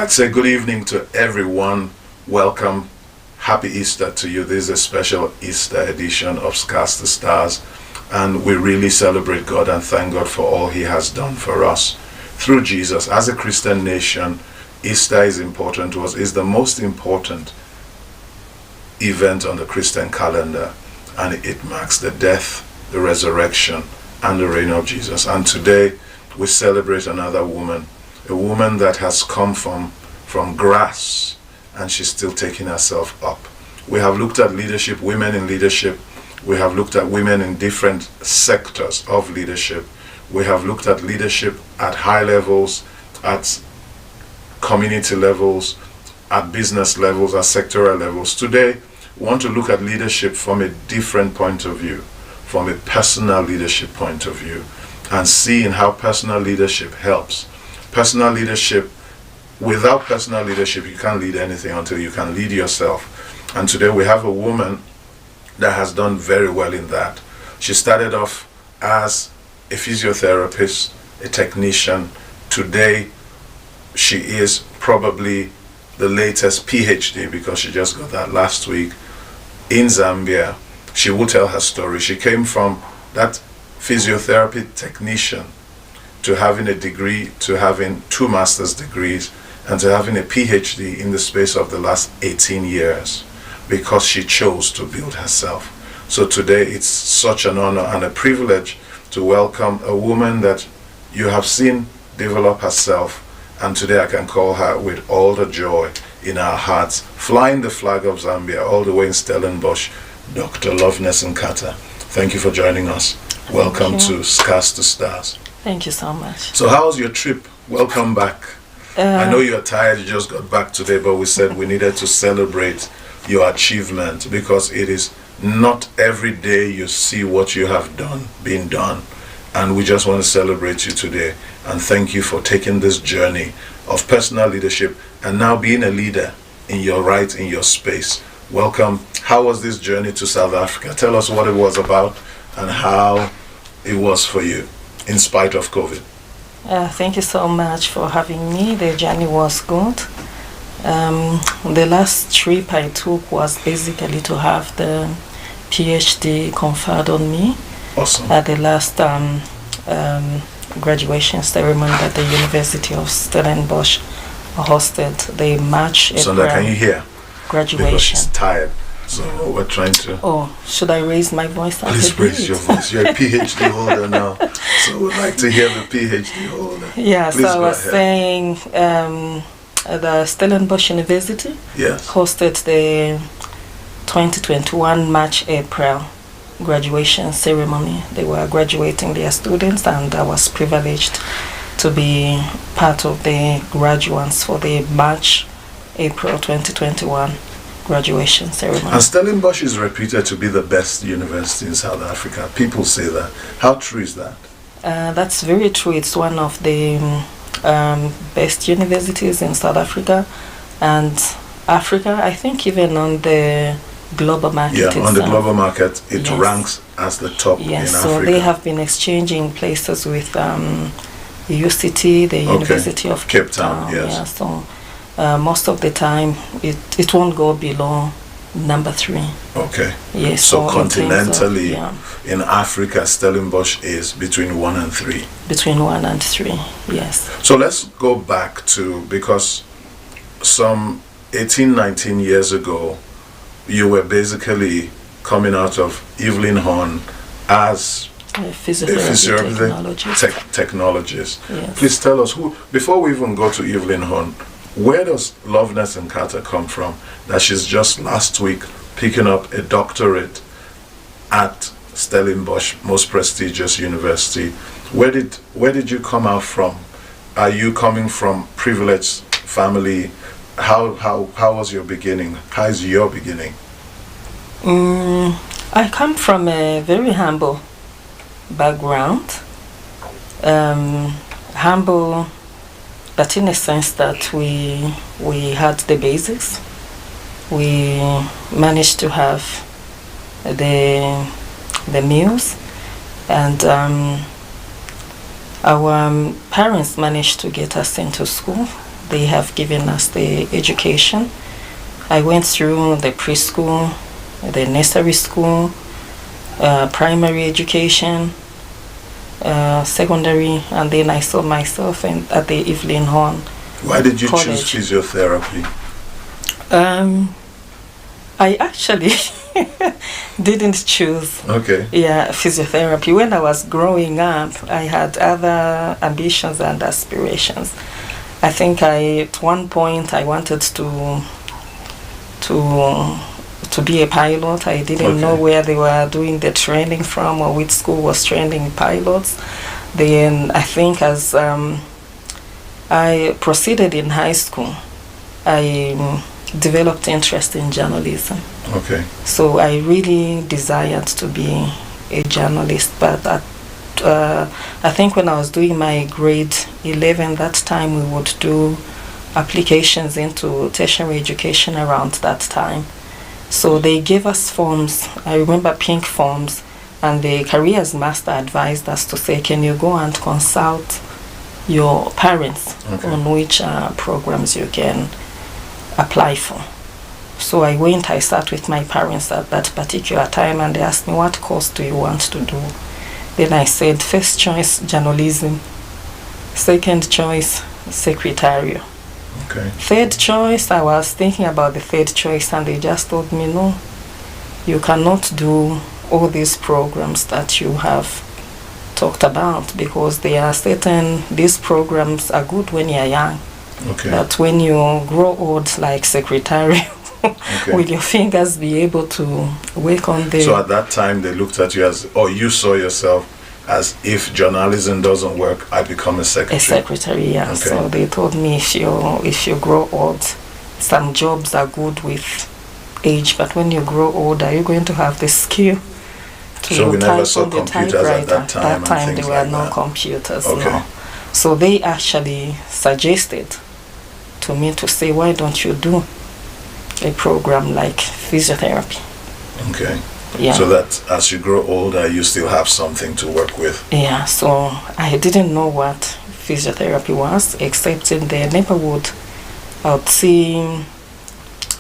I'd say good evening to everyone. Welcome. Happy Easter to you. This is a special Easter edition of Scars to Stars, and we really celebrate God and thank God for all He has done for us through Jesus. As a Christian nation, Easter is important to us. It's the most important event on the Christian calendar, and it marks the death, the resurrection, and the reign of Jesus. And today we celebrate another woman, a woman that has come from grass, and she's still taking herself up. We have looked at leadership, women in leadership. We have looked at women in different sectors of leadership. We have looked at leadership at high levels, at community levels, at business levels, at sectoral levels. Today, we want to look at leadership from a different point of view, from a personal leadership point of view, and seeing how personal leadership helps. Personal leadership, without personal leadership, you can't lead anything until you can lead yourself. And today we have a woman that has done very well in that. She started off as a physiotherapist, a technician. Today, she is probably the latest PhD, because she just got that last week in Zambia. She will tell her story. She came from that physiotherapy technician to having a degree, to having 2 master's degrees, and to having a PhD in the space of the last 18 years, because she chose to build herself. So today it's such an honor and a privilege to welcome a woman that you have seen develop herself, and today I can call her with all the joy in our hearts, flying the flag of Zambia all the way in Stellenbosch, Dr. Loveness Nkata. Thank you for joining us. Welcome to Scars to Stars. Thank you so much. So how was your trip? Welcome back. I know you're tired, you just got back today, but we said we needed to celebrate your achievement, because it is not every day you see what you have done being done. And we just want to celebrate you today and thank you for taking this journey of personal leadership and now being a leader in your space. Welcome. How was this journey to South Africa? Tell us what it was about and how it was for you in spite of COVID. Thank you so much for having me. The journey was good. The last trip I took was basically to have the PhD conferred on me. Awesome. At the last graduation ceremony that the University of Stellenbosch hosted. The March, April Sandra, can you hear? Graduation. Because she's tired. So we're trying to... Oh, should I raise my voice? Please raise your voice. You're a PhD holder now. So we'd like to hear the PhD holder. Yeah, Please, so I was saying the Stellenbosch University hosted the 2021 March-April graduation ceremony. They were graduating their students, and I was privileged to be part of the graduates for the March-April 2021 graduation ceremony. And Stellenbosch is reputed to be the best university in South Africa. People say that. How true is that? That's very true. It's one of the best universities in South Africa and Africa. I think even on the global market. Yeah, on the global market, it ranks as the top in Africa. So they have been exchanging places with UCT, the University of Cape Town. Yes. Yeah, so most of the time, it won't go below number 3. Okay. Yes. So continentally, in Africa, Stellenbosch is between 1 and 3. Between 1 and 3, yes. So let's go back to, because some 18, 19 years ago, you were basically coming out of Evelyn Horn as a physiotherapy technologist. Yes. Please tell us, who, before we even go to Evelyn Horn, where does Loveness Nkata come from? That she's just last week picking up a doctorate at Stellenbosch, most prestigious university. Where did you come out from? Are you coming from privileged family? How was your beginning? How is your beginning? I come from a very humble background. Humble, but in a sense that we had the basics. We managed to have the meals, and our parents managed to get us into school they have given us the education. I went through the preschool, the nursery school, primary education, secondary, and then I saw myself at the Evelyn Horn. Why did you College. choose physiotherapy? I actually didn't choose physiotherapy. When I was growing up, I had other ambitions and aspirations. I think at one point I wanted to be a pilot. I didn't know where they were doing the training from or which school was training pilots. Then I think as I proceeded in high school, I developed interest in journalism. Okay. So I really desired to be a journalist, but I think when I was doing my grade 11, that time we would do applications into tertiary education around that time. So they gave us forms, I remember pink forms, and the careers master advised us to say, can you go and consult your parents on which programs you can apply for. So I went, I sat with my parents at that particular time, and they asked me, what course do you want to do? Then I said, first choice, journalism. Second choice, secretarial. Okay. Third choice, I was thinking about the third choice, and they just told me, no, you cannot do all these programs that you have talked about, because there are certain, these programs are good when you're young. Okay. That when you grow old, like secretarial, will your fingers be able to work on the... So at that time they looked at you as, or you saw yourself as, if journalism doesn't work, I become a secretary. A secretary, yeah. Okay. So they told me, if you grow old, some jobs are good with age, but when you grow old, are you going to have the skill to so we never type saw on the computers typewriter? at that time. That time there were like no that. computers. Okay. No. So they actually suggested to me to say, why don't you do a program like physiotherapy? Okay. Yeah. So that as you grow older, you still have something to work with. Yeah, so I didn't know what physiotherapy was, except in the neighborhood, I would see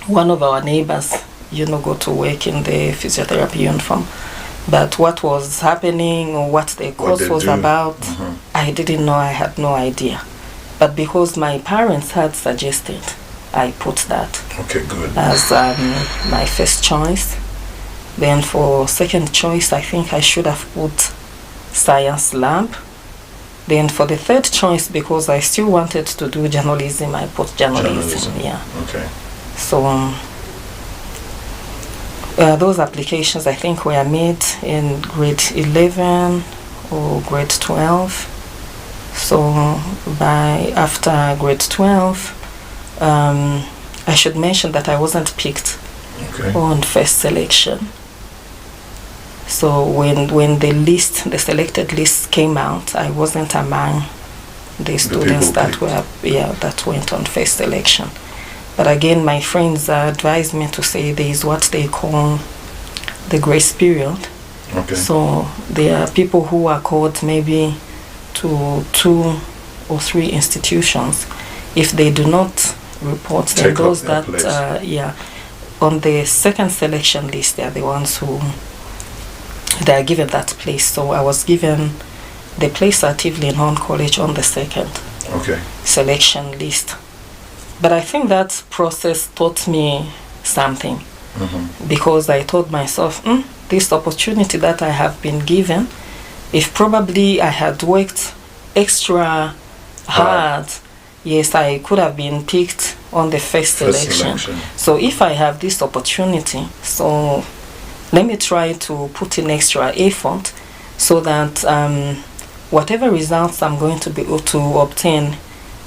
one of our neighbors, go to work in the physiotherapy uniform. But what was happening or what the course was about, I didn't know, I had no idea. But because my parents had suggested, I put that as my first choice. Then for second choice, I think I should have put science lab. Then for the third choice, because I still wanted to do journalism, I put journalism. Yeah. Okay. So those applications, I think, were made in grade 11 or grade 12. So after grade 12, I should mention that I wasn't picked on first selection. So when the selected list came out, I wasn't among the students that went on first selection. But again, my friends advised me to say there is what they call the grace period. Okay. So there are people who are called maybe to 2 or 3 institutions. If they do not report, then those that on the second selection list, they are the ones who they are given that place. So I was given the place at Evelyn Horn College on the second selection list. But I think that process taught me something, because I told myself, this opportunity that I have been given, if probably I had worked extra hard, yes, I could have been picked on the first selection. So if I have this opportunity, so let me try to put in extra effort so that whatever results I'm going to be able to obtain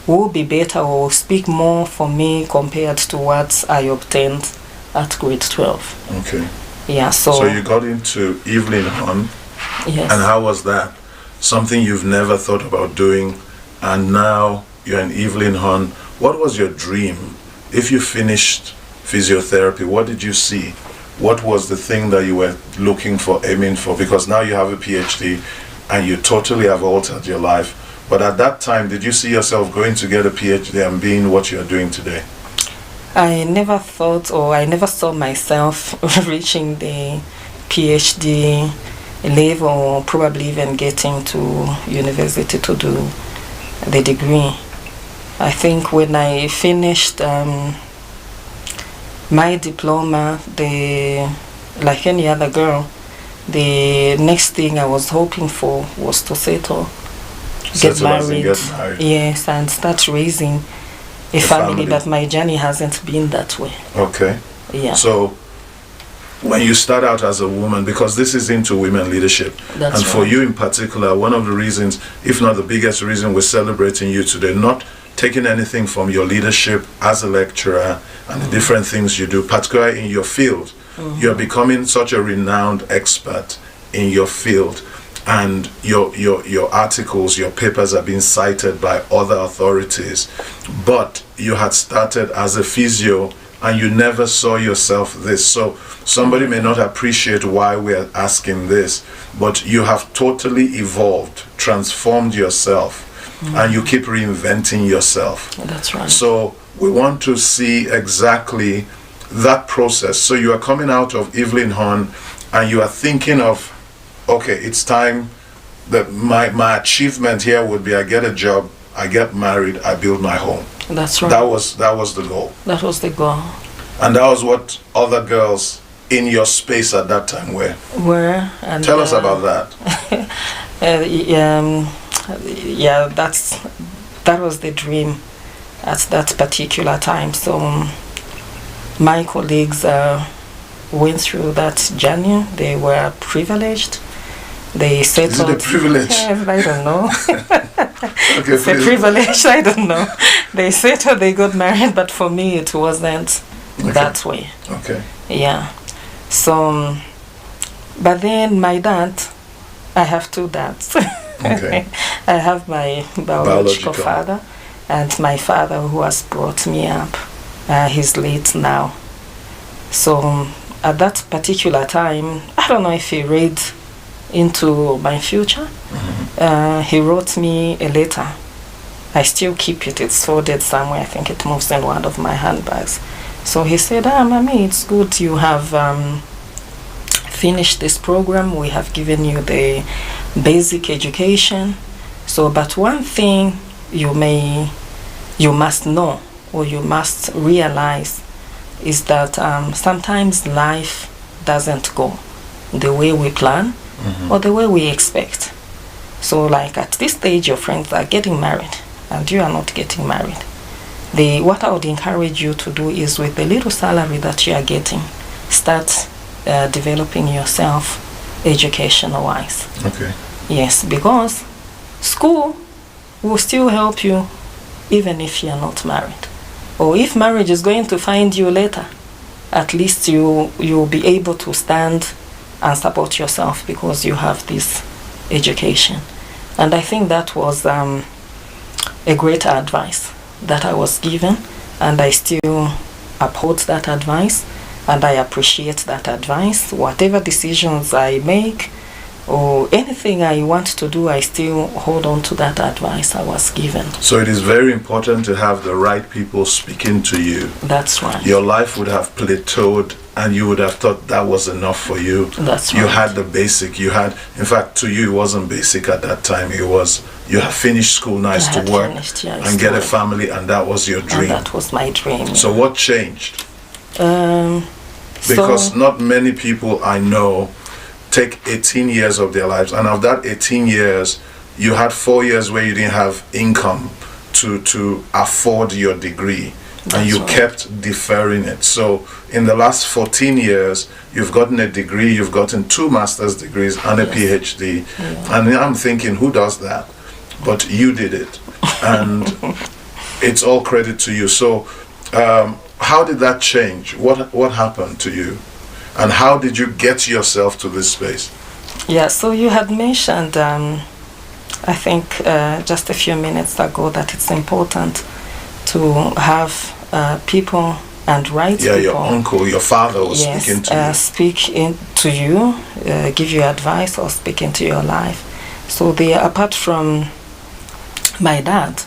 will be better or speak more for me compared to what I obtained at grade 12. Okay. Yeah, so you got into Evelyn Horn. Yes. And how was that? Something you've never thought about doing, and now you're in Evelyn Horn. What was your dream? If you finished physiotherapy, what did you see? What was the thing that you were looking for, aiming for? Because now you have a PhD and you totally have altered your life. But at that time, did you see yourself going to get a PhD and being what you're doing today? I never thought, or I never saw myself reaching the PhD level, or probably even getting to university to do the degree. I think when I finished my diploma, like any other girl, the next thing I was hoping for was to get married, yes, and start raising a family. But my journey hasn't been that way. Okay. Yeah. So when you start out as a woman, because this is into women leadership, That's and right. for you in particular, one of the reasons, if not the biggest reason, we're celebrating you today, not taking anything from your leadership as a lecturer and the different things you do, particularly in your field. You're becoming such a renowned expert in your field, and your articles, your papers are being cited by other authorities. But you had started as a physio and you never saw yourself this. So somebody may not appreciate why we're asking this, but you have totally evolved, transformed yourself, and you keep reinventing yourself. That's right. So we want to see exactly that process. So you are coming out of Evelyn Horn and you are thinking of, okay, it's time that my achievement here would be I get a job, I get married, I build my home. That's right. That was the goal. That was the goal. And that was what other girls in your space at that time were. And tell us about that. Yeah, that was the dream at that particular time. So my colleagues went through that journey. They were privileged. They settled. Is it a privilege? I don't know. Okay, it's a privilege. I don't know. They settled. They got married, but for me, it wasn't that way. Okay. Yeah. So, but then my dad, I have two dads. Okay. I have my biological father and my father who has brought me up. He's late now. So at that particular time, I don't know if he read into my future. He wrote me a letter. I still keep it. It's folded somewhere. I think it moves in one of my handbags. So he said, Mommy, it's good you have finished this program. We have given you the basic education. So, but one thing you must know, or you must realize, is that sometimes life doesn't go the way we plan or the way we expect. So like at this stage, your friends are getting married and you are not getting married. What I would encourage you to do is, with the little salary that you are getting, start developing yourself educational-wise. Okay. Yes, because school will still help you even if you are not married. Or if marriage is going to find you later, at least you'll be able to stand and support yourself because you have this education. And I think that was a great advice that I was given, and I still uphold that advice, and I appreciate that advice. Whatever decisions I make or anything I want to do, I still hold on to that advice I was given. So it is very important to have the right people speaking to you. That's right. Your life would have plateaued and you would have thought that was enough for you. That's right. You had the basic. You had, in fact, to you, it wasn't basic at that time. It was, you have finished school, nice to work and get a family, and that was your dream. And that was my dream. So what changed? Because not many people I know take 18 years of their lives, and of that 18 years, you had 4 years where you didn't have income to afford your degree. And you kept deferring it. So in the last 14 years, you've gotten a degree, you've gotten 2 master's degrees and a PhD. Yeah. And I'm thinking, who does that? But you did it. And it's all credit to you. So how did that change? What happened to you? And how did you get yourself to this space? Yeah, so you had mentioned, I think just a few minutes ago, that it's important to have people and right people. Yeah, your uncle, your father was speaking to you. Speak to you, give you advice or speak into your life. So apart from my dad.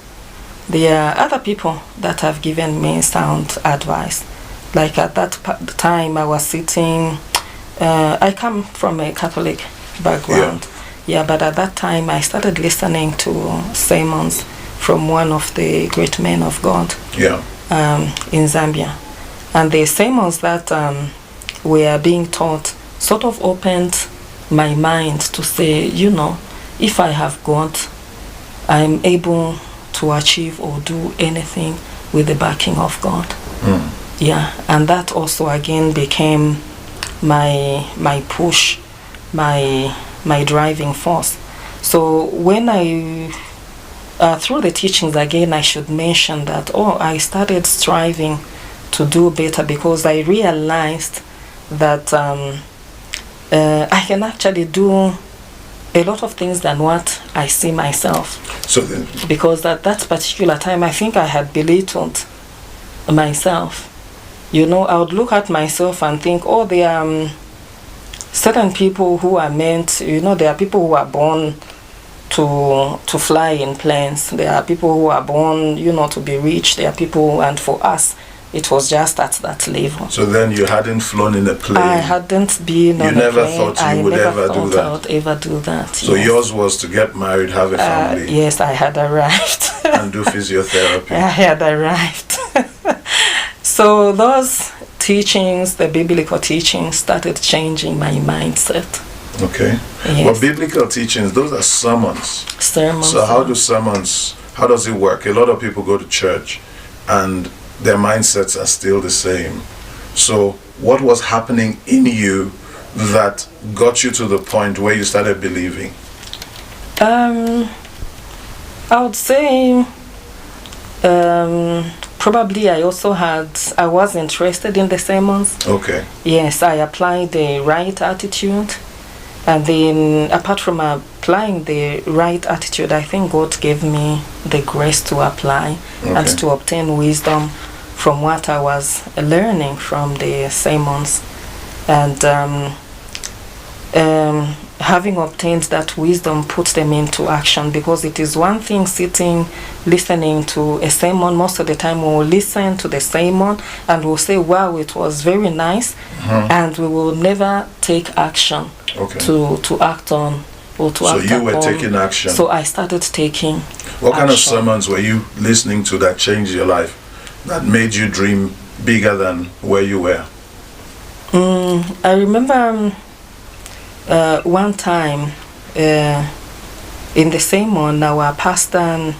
There are other people that have given me sound advice. Like at that time, I was sitting. I come from a Catholic background. Yeah, but at that time, I started listening to sermons from one of the great men of God. Yeah. In Zambia, and the sermons that we are being taught sort of opened my mind to say, you know, if I have God, I'm able to achieve or do anything with the backing of God. Yeah, and that also again became my push, my driving force. So when I through the teachings again, I should mention that I started striving to do better because I realized that I can actually do a lot of things than what I see myself. So then, because at that particular time, I think I had belittled myself. You know, I would look at myself and think, there are certain people who are meant, you know, there are people who are born to fly in planes. There are people who are born, you know, to be rich. There are people, and for us, it was just at that level. So then you hadn't flown in a plane. I hadn't been on a plane. You never thought you would ever do that. I would ever do that. So yours was to get married, have a family. Yes, I had arrived. And do physiotherapy. I had arrived. So those teachings, the biblical teachings, started changing my mindset. Okay. Yes. Well, biblical teachings, those are sermons. So how does it work? A lot of people go to church and their mindsets are still the same. So what was happening in you that got you to the point where you started believing? I would say probably I was interested in the sermons. Okay. Yes, I applied the right attitude. And then apart from applying the right attitude, I think God gave me the grace to apply and to obtain wisdom from what I was learning from the sermons. And having obtained that wisdom, put them into action, because it is one thing sitting, listening to a sermon. Most of the time we will listen to the sermon and we'll say, wow, it was very nice, and we will never take action to act on or to act upon. So you were taking action. So I started taking What kind of sermons were you listening to that changed your life, that made you dream bigger than where you were? I remember one time in the sermon, our pastor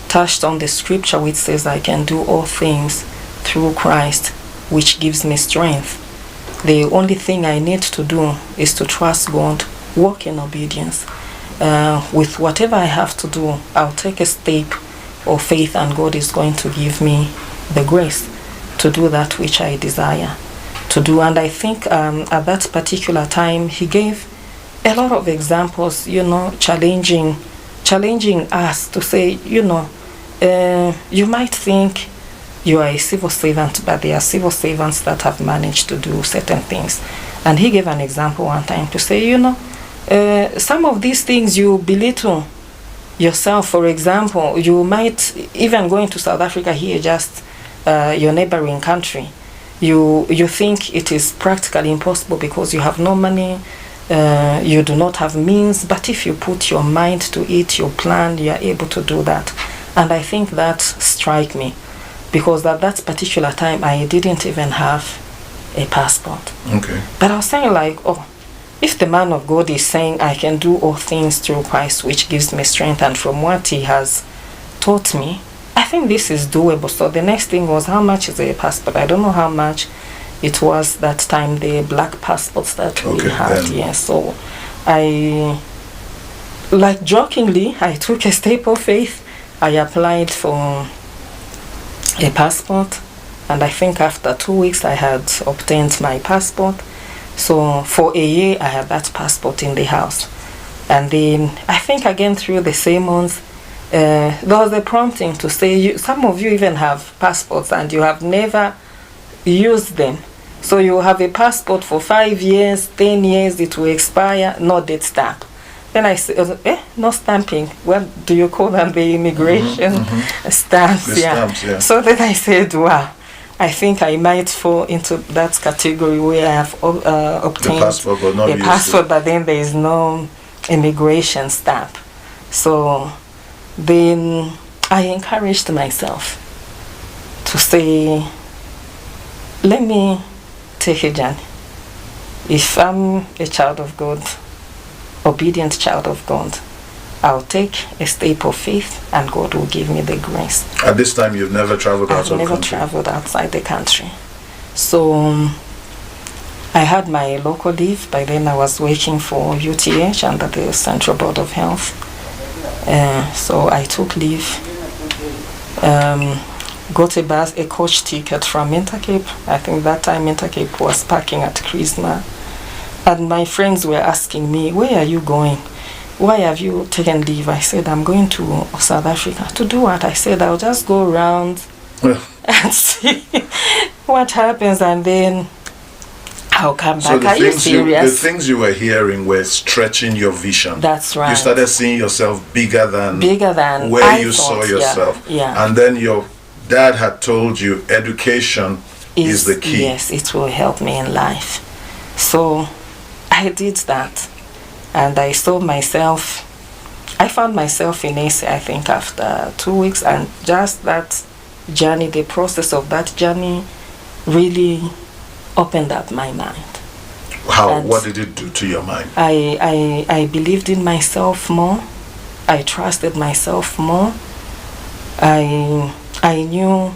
touched on the scripture which says, I can do all things through Christ, which gives me strength. The only thing I need to do is to trust God, walk in obedience. With whatever I have to do, I'll take a step of faith, and God is going to give me the grace to do that which I desire to do. And I think at that particular time, he gave a lot of examples, you know, challenging us to say, you know, you might think you are a civil servant, but there are civil servants that have managed to do certain things. And he gave an example one time to say, you know, some of these things you belittle yourself. For example, you might even go into South Africa here, just your neighboring country. You think it is practically impossible because you have no money, you do not have means, but if you put your mind to it, you plan, you are able to do that. And I think that struck me, because at that particular time I didn't even have a passport. Okay. But I was saying like, if the man of God is saying I can do all things through Christ, which gives me strength, and from what he has taught me, I think this is doable. So the next thing was, how much is a passport? I don't know how much it was that time, the black passports that we had. Yes. So I, like jokingly, I took a step of faith. I applied for a passport, and I think after 2 weeks I had obtained my passport. So for a year I had that passport in the house. And then I think again through the sermons, there was a prompting to say, some of you even have passports and you have never used them. So you have a passport for 5 years, 10 years, it will expire, no date stamp. Then I said, no stamping. What do you call them? The immigration stamps. The stamps, yeah. So then I said, wow, I think I might fall into that category where I have obtained the passport, but not a passport, but then there is no immigration stamp. So then I encouraged myself to say, let me take a journey. If I'm a child of God, obedient child of God, I'll take a step of faith and God will give me the grace. At this time, you've never traveled outside the country? I've never traveled outside the country. So I had my local leave. By then I was working for UTH under the Central Board of Health. So I took leave, got a coach ticket from Intercape. I think that time Intercape was parking at Christmas. And my friends were asking me, where are you going? Why have you taken leave? I said, I'm going to South Africa. To do what? I said, I'll just go around and see what happens, and then I'll come back. Are you serious? The things you were hearing were stretching your vision. That's right. You started seeing yourself bigger than where I saw yourself. Yeah. And then your dad had told you education is the key. Yes, it will help me in life. So I did that, and I found myself in AC, I think, after 2 weeks, and just that journey, the process of that journey really opened up my mind. How? And what did it do to your mind? I believed in myself more. I trusted myself more. I knew,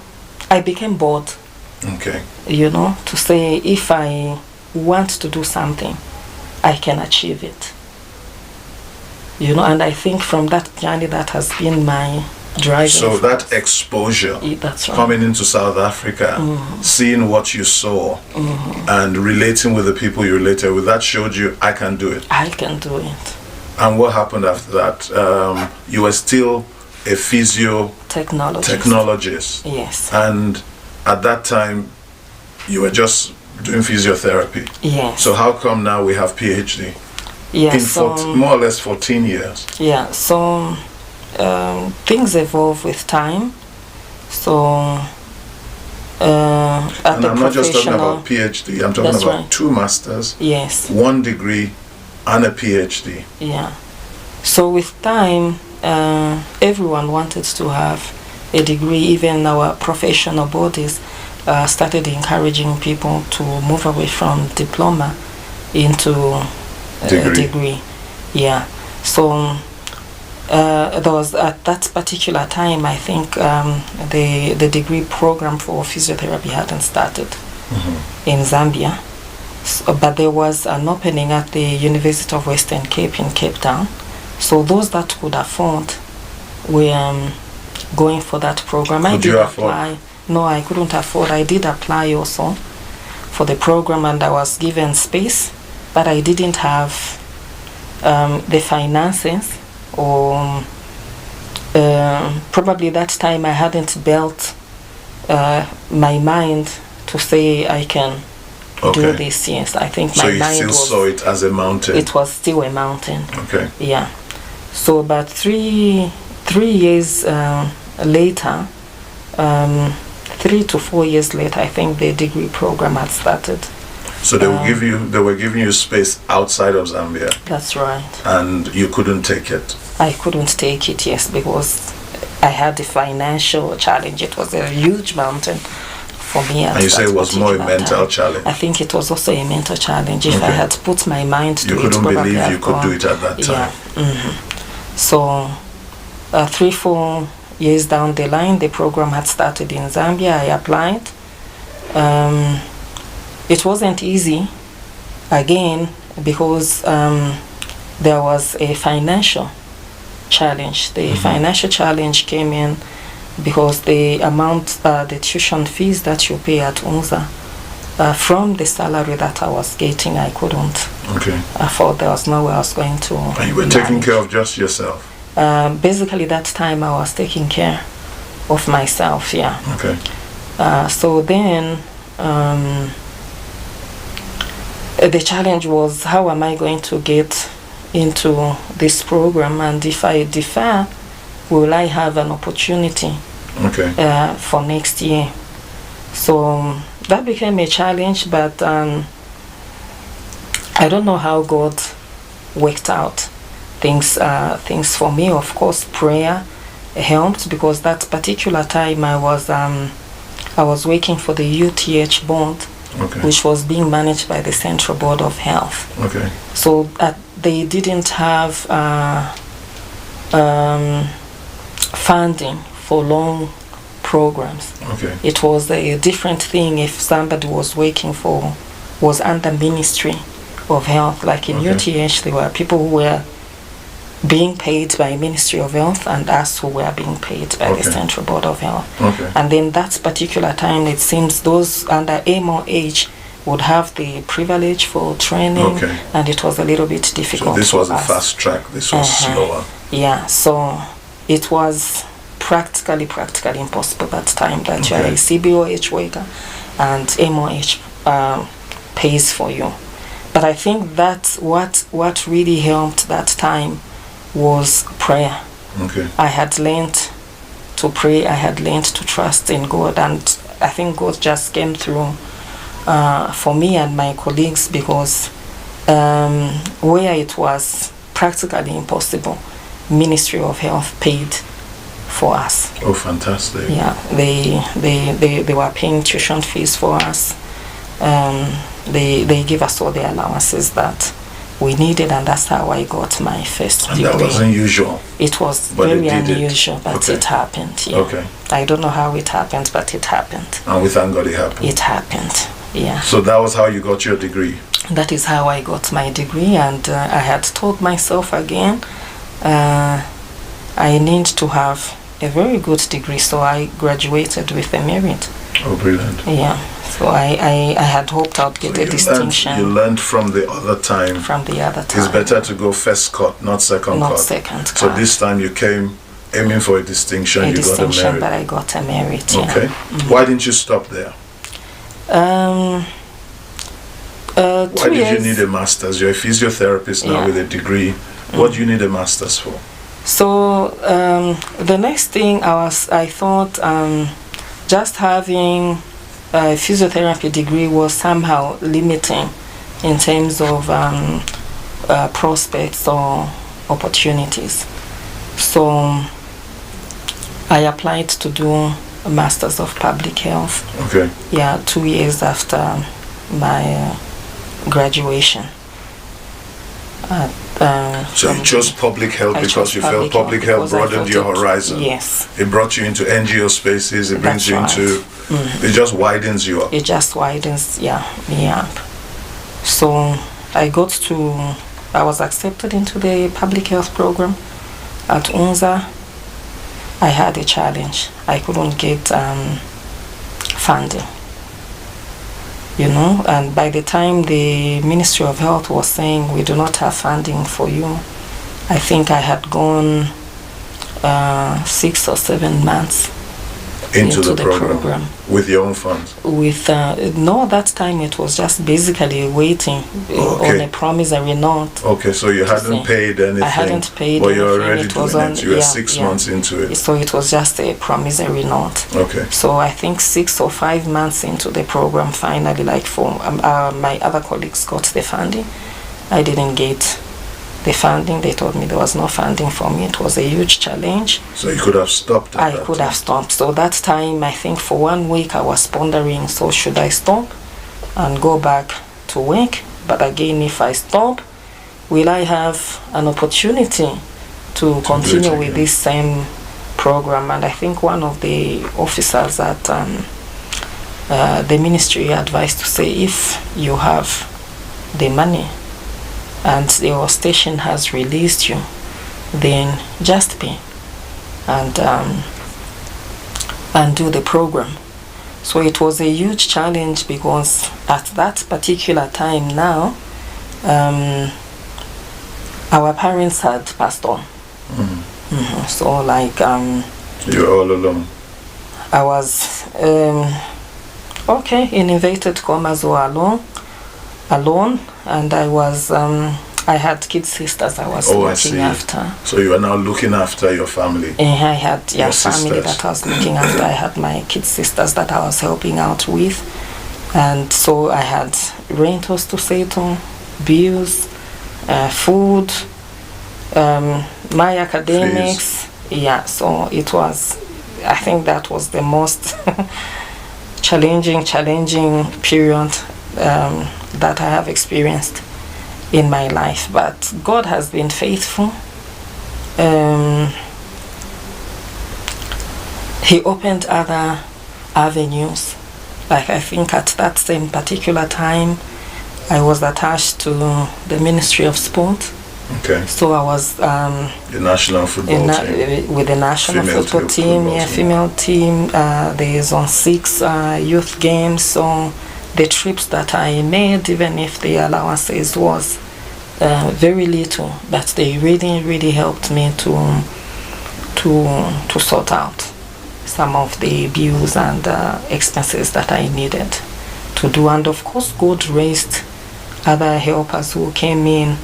I became bold. Okay. To say, if I want to do something, I can achieve it. And I think from that journey, that has been my driving So force. that exposure, that's right. coming into South Africa, seeing what you saw, and relating with the people you related with, that showed you, I can do it. I can do it. And what happened after that? You were still a technologist. Yes. And at that time, you were just doing physiotherapy. Yes. So how come now we have PhD? Yes. In more or less 14 years. Yeah. So things evolve with time. So and I'm not just talking about PhD. I'm talking about 2 masters. Yes. 1 degree and a PhD. Yeah. So with time, everyone wanted to have a degree. Even our professional bodies started encouraging people to move away from diploma into degree. Yeah. So there was at that particular time, I think the degree program for physiotherapy hadn't started in Zambia. But there was an opening at the University of Western Cape in Cape Town. So those that could afford were going for that program. I did apply. No, I couldn't afford. I did apply also for the program, and I was given space, but I didn't have the finances, or probably that time I hadn't built my mind to say I can do this. Yes, I think my mind So you still saw it as a mountain? It was still a mountain. Okay. Yeah. So about 3 years later, 3 to 4 years later, I think the degree program had started. So they were giving you space outside of Zambia. That's right. And you couldn't take it. I couldn't take it, yes, because I had a financial challenge. It was a huge mountain for me. And you say it was more a mental challenge? I think it was also a mental challenge. If I had put my mind to it, you couldn't believe you could do it at that time. Yeah. So 3-4 years down the line, the program had started in Zambia. I applied. It wasn't easy, again, because there was a financial challenge. The financial challenge came in because the amount, the tuition fees that you pay at UNZA, from the salary that I was getting, I couldn't afford. There was nowhere I was going to. And you were taking care of just yourself? Basically, that time I was taking care of myself, yeah. Okay. So then, the challenge was, how am I going to get into this program, and if I defer, will I have an opportunity for next year? So that became a challenge, but I don't know how God worked out things for me. Of course, prayer helped, because that particular time I was working for the UTH board, which was being managed by the Central Board of Health. So they didn't have funding for long programs. It was a different thing if somebody was under Ministry of Health. Like in UTH, there were people who were being paid by Ministry of Health, and us who were being paid by the Central Board of Health. And then that particular time, it seems those under MOH would have the privilege for training, and it was a little bit difficult. So this was a fast track, this was slower. Yeah, so it was practically impossible that time that you are a CBOH worker and MOH pays for you. But I think that what really helped that time was prayer. I had learned to pray, I had learned to trust in God, and I think God just came through for me and my colleagues, because where it was practically impossible, Ministry of Health paid for us. Oh, fantastic. Yeah, they were paying tuition fees for us. They give us all the allowances that we needed, and that's how I got my first degree. And that was unusual. It was very unusual, but it happened. Yeah. I don't know how it happened, but it happened. And we thank God it happened. It happened. Yeah. So that was how you got your degree. That is how I got my degree, and I had told myself again, I need to have a very good degree, so I graduated with a merit. Oh, brilliant. Yeah. So I had hoped I'd get a distinction. You learned from the other time. From the other time. It's better to go first cut, not second cut. Not second cut. So this time you came aiming for a distinction. You got a merit. But I got a merit. Yeah. Okay. Why didn't you stop there? Why did you need a master's? You're a physiotherapist now with a degree. What do you need a master's for? So the next thing I thought just having a physiotherapy degree was somehow limiting in terms of prospects or opportunities. So I applied to do a Masters of Public Health. Okay. Yeah, 2 years after my graduation. So you chose public health because you felt public health broadened your horizon. Yes. It brought you into NGO spaces. It brings you into. It just widens you up. It just widens, me up. So I was accepted into the public health program at UNZA. I had a challenge. I couldn't get funding. And by the time the Ministry of Health was saying we do not have funding for you, I think I had gone 6 or 7 months into the program with your own funds. With no, that time it was just basically waiting on a promissory note. Okay, so you hadn't paid anything. I hadn't paid, but you're already doing it. You were 6 months into it. So it was just a promissory note. Okay. So I think 6 or 5 months into the program, finally, like for my other colleagues got the funding. I didn't get the funding. They told me there was no funding for me. It was a huge challenge. So you could have stopped at I could have stopped. So that time, I think for 1 week I was pondering, so should I stop and go back to work? But again, if I stop, will I have an opportunity to continue with this same program? And I think one of the officers at the ministry advised to say, if you have the money and your station has released you, then just pay and do the program. So it was a huge challenge, because at that particular time now, our parents had passed on. So like you were all alone. I was in inverted commas, or alone, and I was I had kid sisters I was looking after. So you are now looking after your family? I had family sisters. that I was looking after. I had my kid sisters that I was helping out with. And so I had rentals to settle, bills, food, my academics. Please. Yeah, so it was, I think that was the most challenging period that I have experienced in my life. But God has been faithful. He opened other avenues. Like I think at that same particular time, I was attached to the Ministry of Sport. Okay. So I was the national football team. With the national football team, female team. There's on 6 youth games. So the trips that I made, even if the allowances was very little, but they really helped me to sort out some of the bills and expenses that I needed to do. And of course, God raised other helpers who came in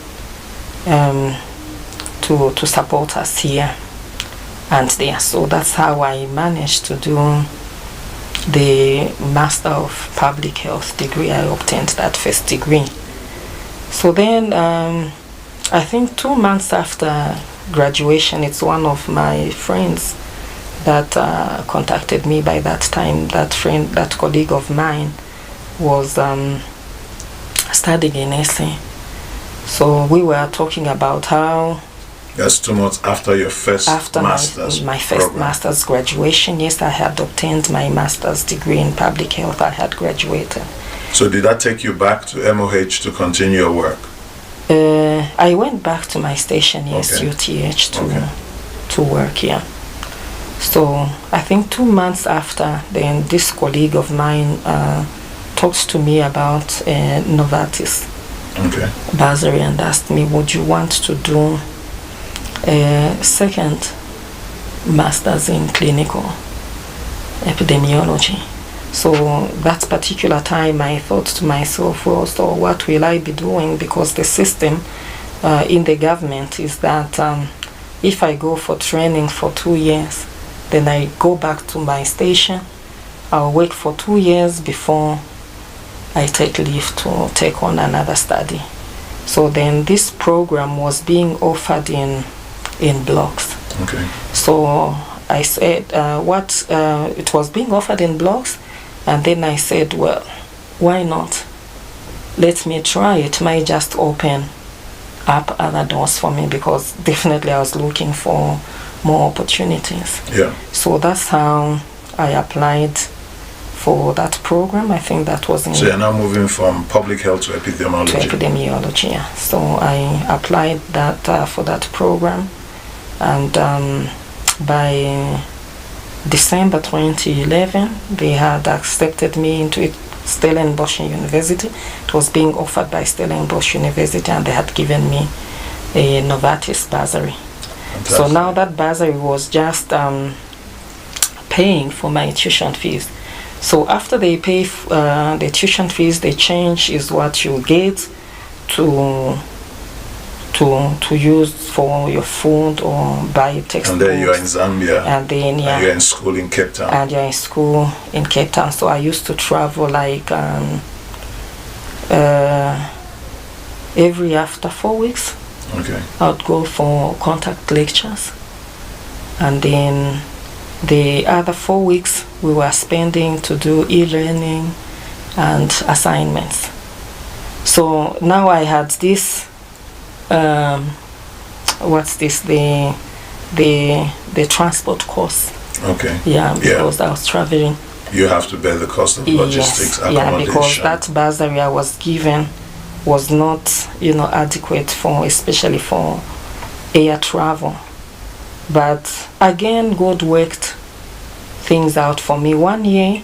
to support us here and there. So that's how I managed to do the Master of Public Health degree. I obtained that first degree. So then I think 2 months after graduation, it's one of my friends that contacted me. By that time, that friend, that colleague of mine, was studying in essay. So we were talking about how... That's 2 months after your first master's my first program. Master's graduation. Yes, I had obtained my master's degree in public health. I had graduated. So did that take you back to MOH to continue your work? I went back to my station, yes, okay. UTH to work here. So I think 2 months after, then this colleague of mine talked to me about Novartis bursary and asked me, would you want to do a second master's in clinical epidemiology? So that particular time I thought to myself, well, so what will I be doing? Because the system in the government is that if I go for training for 2 years, then I go back to my station, I'll work for 2 years before I take leave to take on another study. So then this program was being offered in blocks. Okay. So I said, it was being offered in blocks, and then I said, well, why not? Let me try. It might just open up other doors for me, because definitely I was looking for more opportunities. Yeah. So that's how I applied for that program. I think that was in... So you're now moving from public health to epidemiology? To epidemiology, yeah. So I applied that for that program, and by December 2011, they had accepted me into it. Stellenbosch University. It was being offered by Stellenbosch University, and they had given me a Novartis bursary. Fantastic. So now that bursary was just paying for my tuition fees. So after they pay the tuition fees, the change is what you get to use for your food or buy textbooks. And then you're in Zambia. And then and you're in school in Cape Town. And you're in school in Cape Town. So I used to travel like every after 4 weeks. Okay. I would go for contact lectures, and then the other 4 weeks we were spending to do e-learning and assignments. So now I had this what's this, the transport cost. Okay. Yeah, because I was traveling. You have to bear the cost of logistics, yes, yeah, because that bursary I was given was not, adequate for, especially for air travel. But again, God worked things out for me. 1 year,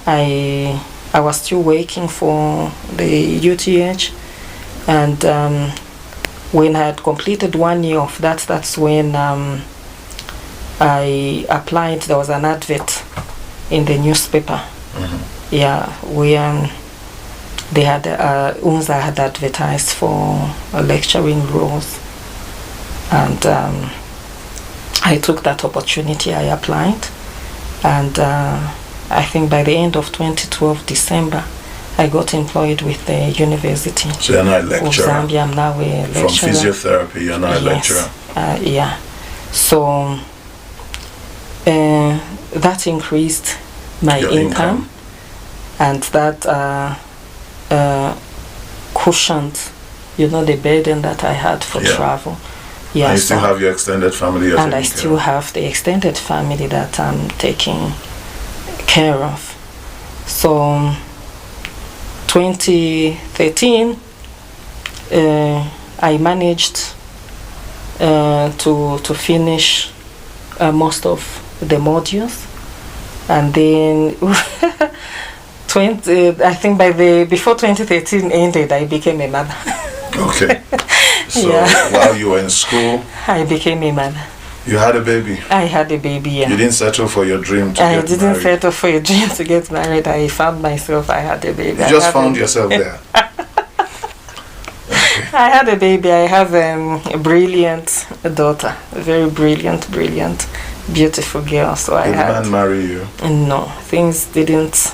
I was still working for the UTH, and when I had completed 1 year of that, that's when I applied. There was an advert in the newspaper. Mm-hmm. Yeah, they had UNZA had advertised for lecturing roles, and I took that opportunity. I applied, and I think by the end of 2012 December, I got employed with the university. So you're now a lecturer of Zambia. I'm now a lecturer. From physiotherapy, you're now a lecturer. Yeah. So that increased my income, and that cushioned, the burden that I had for travel. Yeah. And you still have your extended family. And I still have the extended family that I'm taking care of. So 2013, I managed to finish most of the modules, and then I think before 2013 ended, I became a mother. Okay. So while you were in school, I became a mother. You had a baby? I had a baby, yeah. You didn't settle for your dream to get married? I didn't settle for a dream to get married. I found myself, I had a baby. You just found yourself there? Okay. I had a baby. I have a brilliant daughter. A very brilliant, beautiful girl. So Did the man marry you? No. Things didn't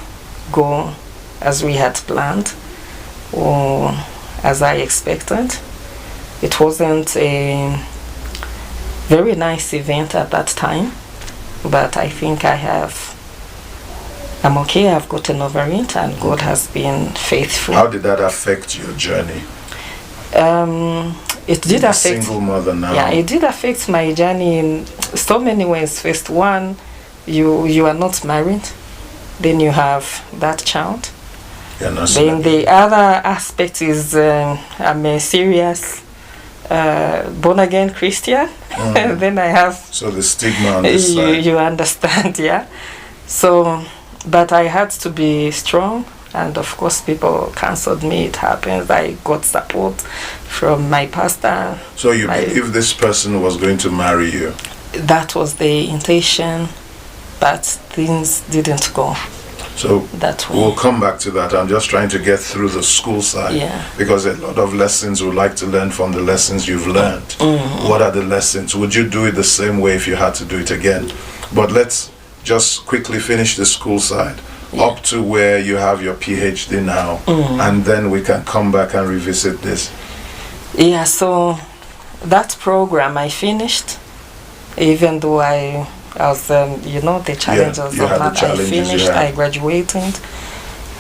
go as we had planned or as I expected. It wasn't a very nice event at that time, but I think I'm okay. I've gotten over it, and God has been faithful. How did that affect your journey? It did affect. Single mother now. Yeah, it did affect my journey in so many ways. First one, you are not married, then you have that child. Then the other aspect is I'm a serious born again Christian. Then I have, so the stigma on this side. You understand, yeah. So, but I had to be strong, and of course people cancelled me. It happens. I got support from my pastor. So you believe this person was going to marry you? That was the intention, but things didn't go. So that way. We'll come back to that. I'm just trying to get through the school side, because a lot of lessons we like to learn from the lessons you've learned. What are the lessons? Would you do it the same way if you had to do it again? But let's just quickly finish the school side up to where you have your PhD now, and then we can come back and revisit this. Yeah, so that program I finished, even though I was, the challenges of that. I finished, I graduated.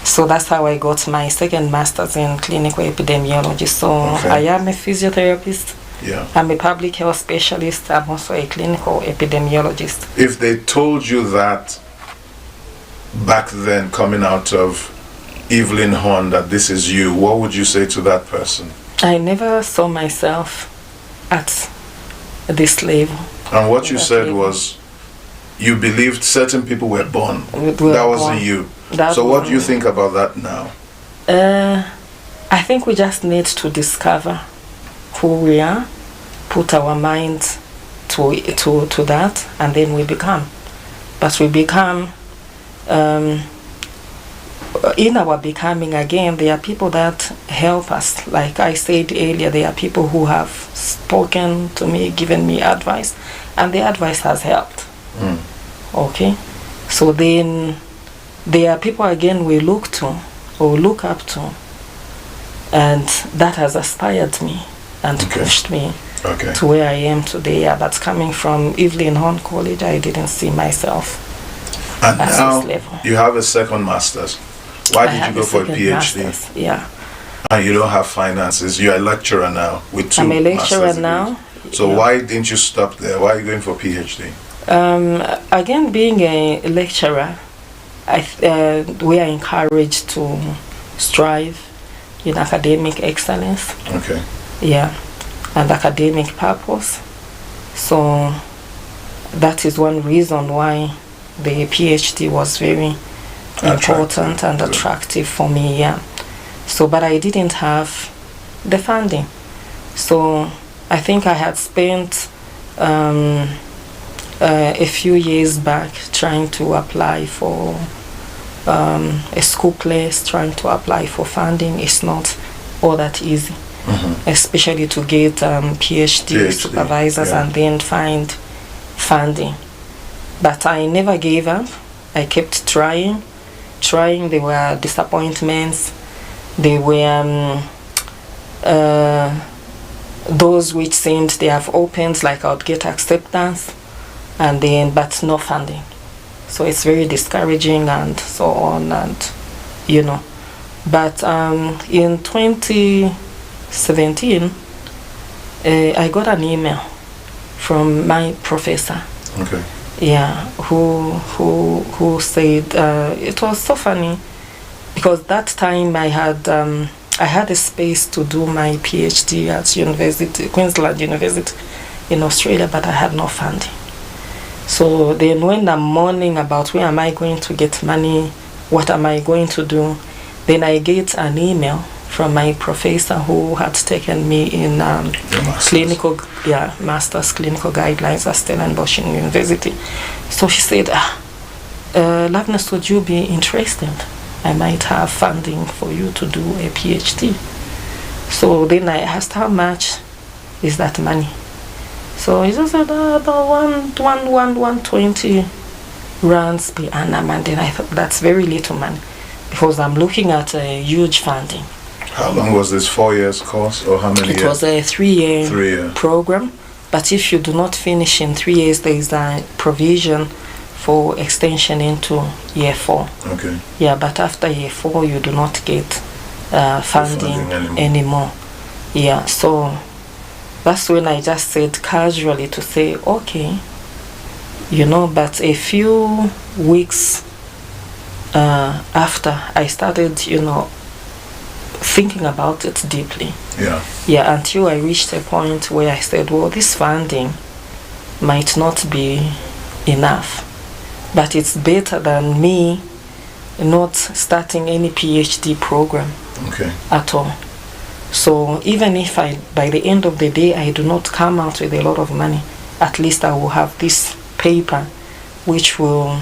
So that's how I got my second master's in clinical epidemiology. So I am a physiotherapist. Yeah. I'm a public health specialist. I'm also a clinical epidemiologist. If they told you that back then, coming out of Evelyn Horn, that this is you, what would you say to that person? I never saw myself at this level. And what you said was, you believed certain people were born. That wasn't you. So what do you think about that now? I think we just need to discover who we are, put our minds to that, and then we become. But we become, in our becoming again, there are people that help us. Like I said earlier, there are people who have spoken to me, given me advice, and the advice has helped. Okay, so then there are people again we look to or look up to, and that has inspired me and pushed me to where I am today. Yeah, that's coming from Evelyn Horn College. I didn't see myself and at now this level. You have a second master's. Why did you go for a PhD? Master's, yeah. And you don't have finances. You're a lecturer now with 2 I'm a lecturer master's now. So why didn't you stop there? Why are you going for PhD? Again, being a lecturer, we are encouraged to strive in academic excellence. Okay. Yeah, and academic purpose. So that is one reason why the PhD was very important and attractive for me. Yeah. So, but I didn't have the funding. So I think I had spent a few years back trying to apply for a school place trying to apply for funding is not all that easy, especially to get PhD supervisors and then find funding. But I never gave up. I kept trying. There were disappointments. There were those which seemed they have opened, like I would get acceptance, and then but no funding. So it's very discouraging and so on, and But in 2017, I got an email from my professor. Okay. Yeah, who said it was so funny because that time I had a space to do my PhD at Queensland University in Australia, but I had no funding. So then when I'm mourning about where am I going to get money, what am I going to do, then I get an email from my professor who had taken me in master's clinical guidelines at Stellenbosch University. So she said, Loveness, would you be interested? I might have funding for you to do a PhD. So then I asked, how much is that money? So he just said about 120 rands per annum, and then I thought that's very little money because I'm looking at a huge funding. How long was this 4 years course, or how many years? It was a 3-year program, but if you do not finish in 3 years, there is a provision for extension into year 4. Okay. Yeah, but after year 4, you do not get funding anymore. Yeah, so that's when I just said casually to say, okay, but a few weeks after I started, thinking about it deeply. Yeah, until I reached a point where I said, well, this funding might not be enough, but it's better than me not starting any PhD program at all. So even if by the end of the day I do not come out with a lot of money, at least I will have this paper which will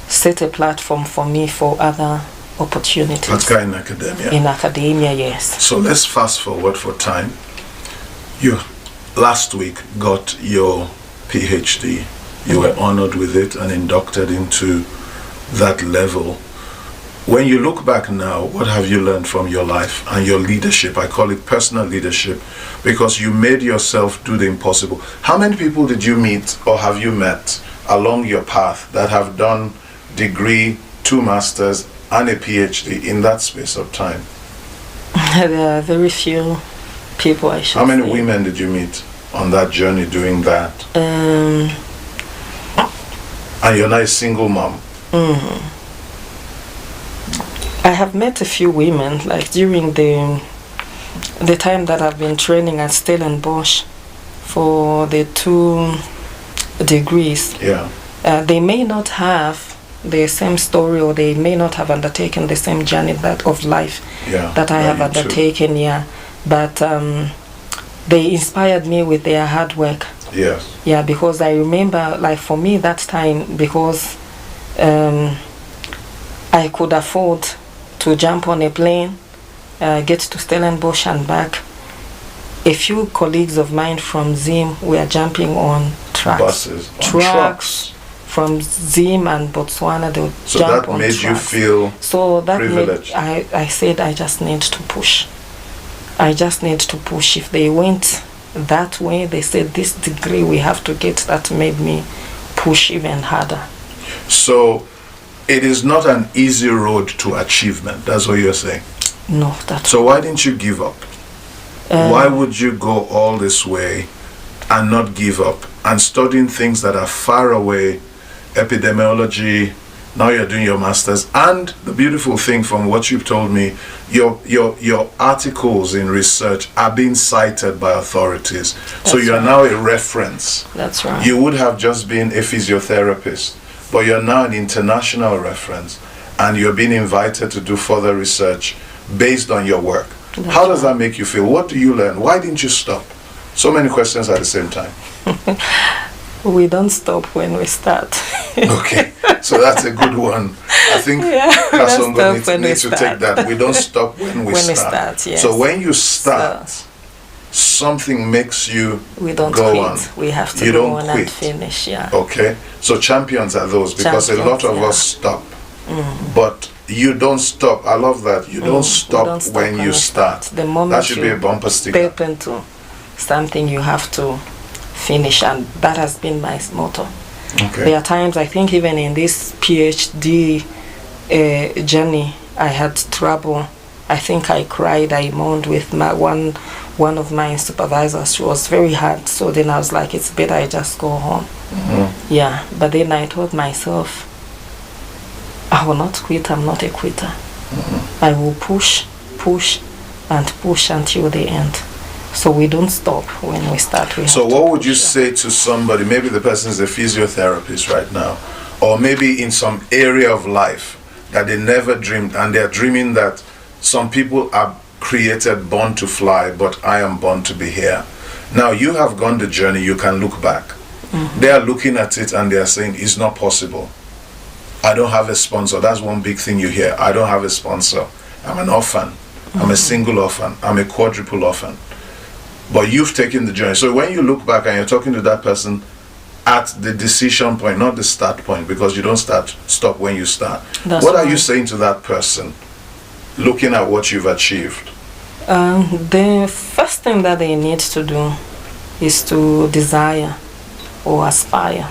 set a platform for me for other opportunities. That's guy in academia. In academia, yes. So let's fast forward for time. You last week got your PhD. You were honored with it and inducted into that level. When you look back now, what have you learned from your life and your leadership? I call it personal leadership because you made yourself do the impossible. How many people did you meet or have you met along your path that have done degree, 2 masters, and a PhD in that space of time? There are very few people, I should say. How many women did you meet on that journey doing that? And you're now a single mom. I have met a few women, like during the time that I've been training at Stellenbosch for the 2 degrees. Yeah. They may not have the same story, or they may not have undertaken the same journey of life that I have undertaken. Too. Yeah, but they inspired me with their hard work. Yes. Yeah, because I remember, like for me that time, because I could afford to jump on a plane, get to Stellenbosch and back. A few colleagues of mine from Zim were jumping on trucks. Trucks. From Zim and Botswana, they would jump on trucks. So that made you feel privileged? I said I just need to push. If they went that way, they said this degree we have to get, that made me push even harder. So it is not an easy road to achievement, that's what you're saying? No, that's so why didn't you give up? Why would you go all this way and not give up and studying things that are far away, epidemiology? Now you're doing your masters, and the beautiful thing from what you've told me, your articles in research are being cited by authorities. So you're now a reference. That's right. You would have just been a physiotherapist, but you're now an international reference, and you're being invited to do further research based on your work. How does that make you feel? What do you learn? Why didn't you stop? So many questions at the same time. We don't stop when we start. Okay, so that's a good one. I think Kasongo needs to take that. We don't stop when we start. Yes. So when you start, something makes you we don't go quit. on. We have to go on and finish. Yeah. Okay. So champions are those, because a lot of us stop. But you don't stop. I love that. You don't stop when you start. The moment that should be a bumper sticker. Step into something, you have to finish, and that has been my motto. Okay. There are times, I think even in this PhD journey, I had trouble. I think I cried, I moaned with my one of my supervisors. She was very hard. So then I was like, it's better I just go home. Yeah. But then I told myself, I will not quit. I'm not a quitter. I will push and push until the end. So we don't stop when we start. So what would you say to somebody, maybe the person is a physiotherapist right now, or maybe in some area of life that they never dreamed, and they're dreaming that some people are created born to fly, but I am born to be here. Now you have gone the journey, you can look back. They are looking at it and they are saying, it's not possible. I don't have a sponsor. That's one big thing you hear. I don't have a sponsor. I'm an orphan. I'm a single orphan. I'm a quadruple orphan. But you've taken the journey. So when you look back and you're talking to that person at the decision point, not the start point, because you don't stop when you start. What are you saying to that person, looking at what you've achieved? The first thing that they need to do is to desire or aspire.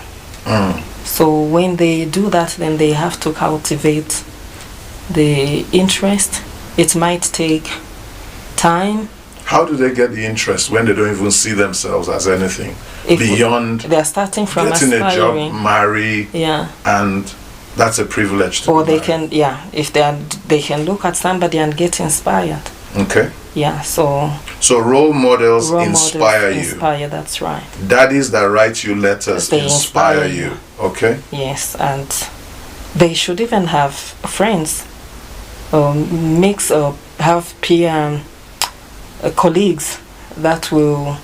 So when they do that, then they have to cultivate the interest. It might take time. How do they get the interest when they don't even see themselves as anything beyond they're starting from getting aspiring. a job, marry, and that's a privilege to or they married. can if they can look at somebody and get inspired. Okay. Yeah, so role models inspire you. Inspire, that's right. Daddies that write you letters they inspire you. Okay. Yes, and they should even have friends, mix or have peer colleagues that will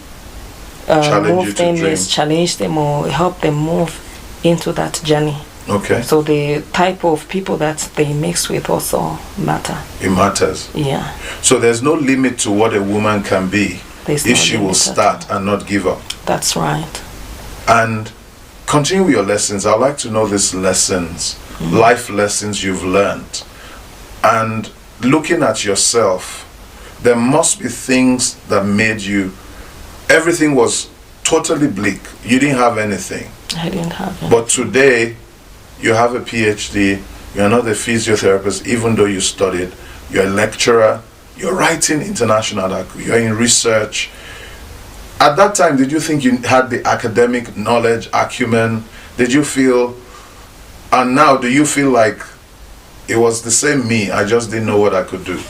move them, challenge them, or help them move into that journey. Okay. So the type of people that they mix with also matter. It matters. Yeah. So there's no limit to what a woman can be if she will start and not give up. That's right. And continue with your lessons. I'd like to know these lessons, life lessons you've learned. And looking at yourself, there must be things that made you, everything was totally bleak. You didn't have anything. I didn't have anything. But today, you have a PhD, you're not a physiotherapist, even though you studied, you're a lecturer, you're writing international, you're in research. At that time, did you think you had the academic knowledge, acumen? Did you feel, and now do you feel like it was the same me, I just didn't know what I could do?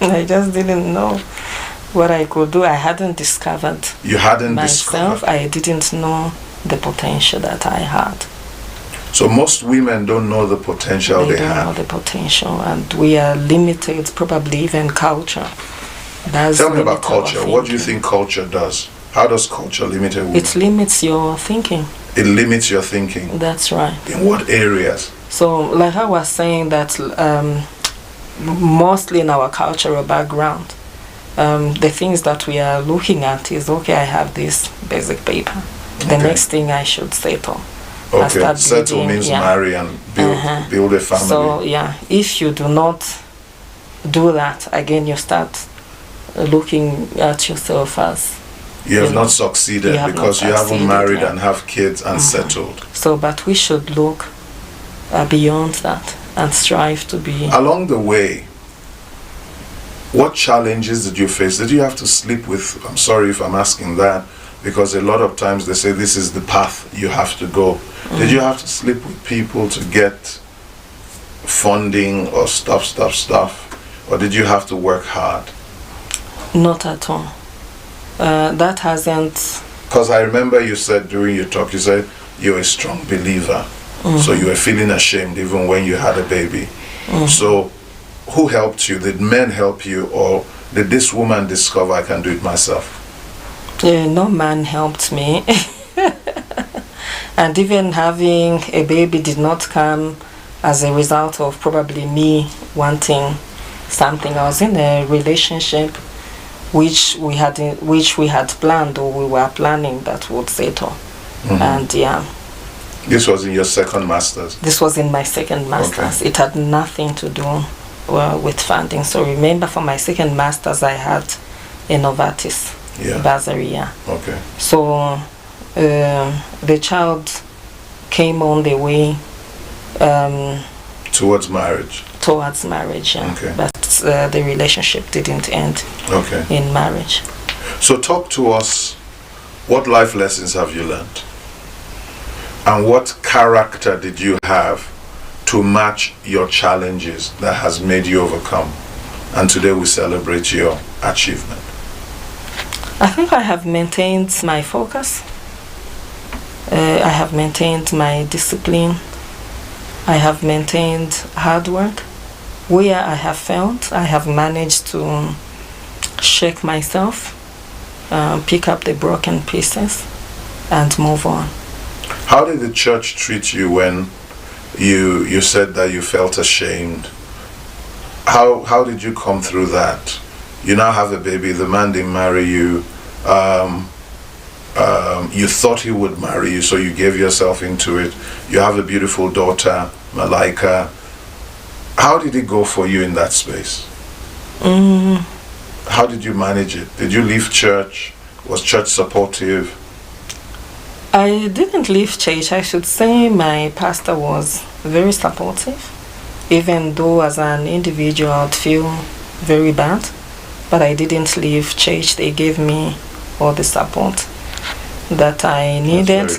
I just didn't know what I could do. I hadn't discovered myself. I didn't know the potential that I had. So most women don't know the potential they have. They don't know the potential, and we are limited, probably even culture. Tell me about culture. What do you think culture does? How does culture limit a woman? It limits your thinking. It limits your thinking? That's right. In what areas? So, like I was saying, that mostly in our cultural background, the things that we are looking at is, okay, I have this basic paper. The next thing I should settle. Okay, settle means marry and build a family. So, if you do not do that, again, you start looking at yourself as you have not succeeded because you haven't married and have kids and settled. So, but we should look beyond that and strive to be. Along the way, what challenges did you face? Did you have to sleep with, I'm sorry if I'm asking that, because a lot of times they say this is the path you have to go. Did you have to sleep with people to get funding or stuff? Or did you have to work hard? Not at all. That hasn't... Because I remember you said during your talk, you said you're a strong believer. So you were feeling ashamed even when you had a baby. So who helped you? Did men help you, or did this woman discover I can do it myself? No man helped me. And even having a baby did not come as a result of probably me wanting something. I was in a relationship which we had planned, or we were planning that would settle. And this was in your second master's? This was in my second master's. It had nothing to do with funding. So remember, for my second master's, I had a Novartis bursary. Okay. So the child came on the way towards marriage. Okay. But the relationship didn't end in marriage. So talk to us, what life lessons have you learned? And what character did you have to match your challenges that has made you overcome? And today we celebrate your achievement. I think I have maintained my focus. I have maintained my discipline. I have maintained hard work. Where I have failed, I have managed to shake myself, pick up the broken pieces, and move on. How did the church treat you when you said that you felt ashamed? How did you come through that? You now have a baby, the man didn't marry you. You thought he would marry you, so you gave yourself into it. You have a beautiful daughter, Malaika. How did it go for you in that space? How did you manage it? Did you leave church? Was church supportive? I didn't leave church. I should say my pastor was very supportive, even though as an individual I'd feel very bad. But I didn't leave church. They gave me all the support that I needed.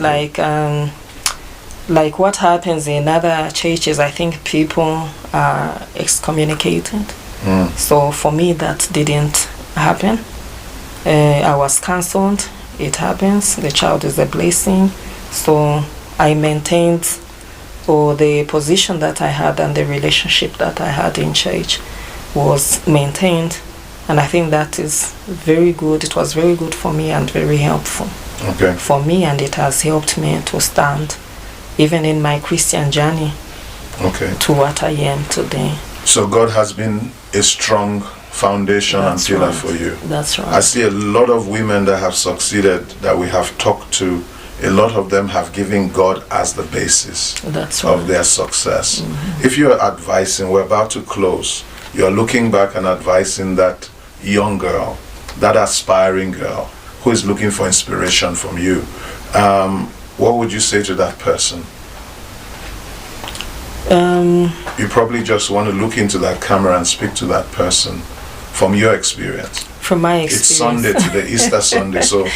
Like what happens in other churches, I think people are excommunicated. So for me, that didn't happen. I was cancelled. It happens. The child is a blessing. So I maintained the position that I had, and the relationship that I had in church was maintained. And I think that is very good. It was very good for me and very helpful for me, and it has helped me to stand even in my Christian journey to what I am today. So God has been a strong foundation and pillar for you. That's right. I see a lot of women that have succeeded that we have talked to. A lot of them have given God as the basis of their success. If you're advising, we're about to close, you're looking back and advising that young girl, that aspiring girl who is looking for inspiration from you, what would you say to that person? You probably just want to look into that camera and speak to that person from your experience. From my experience. It's Sunday today, Easter Sunday, so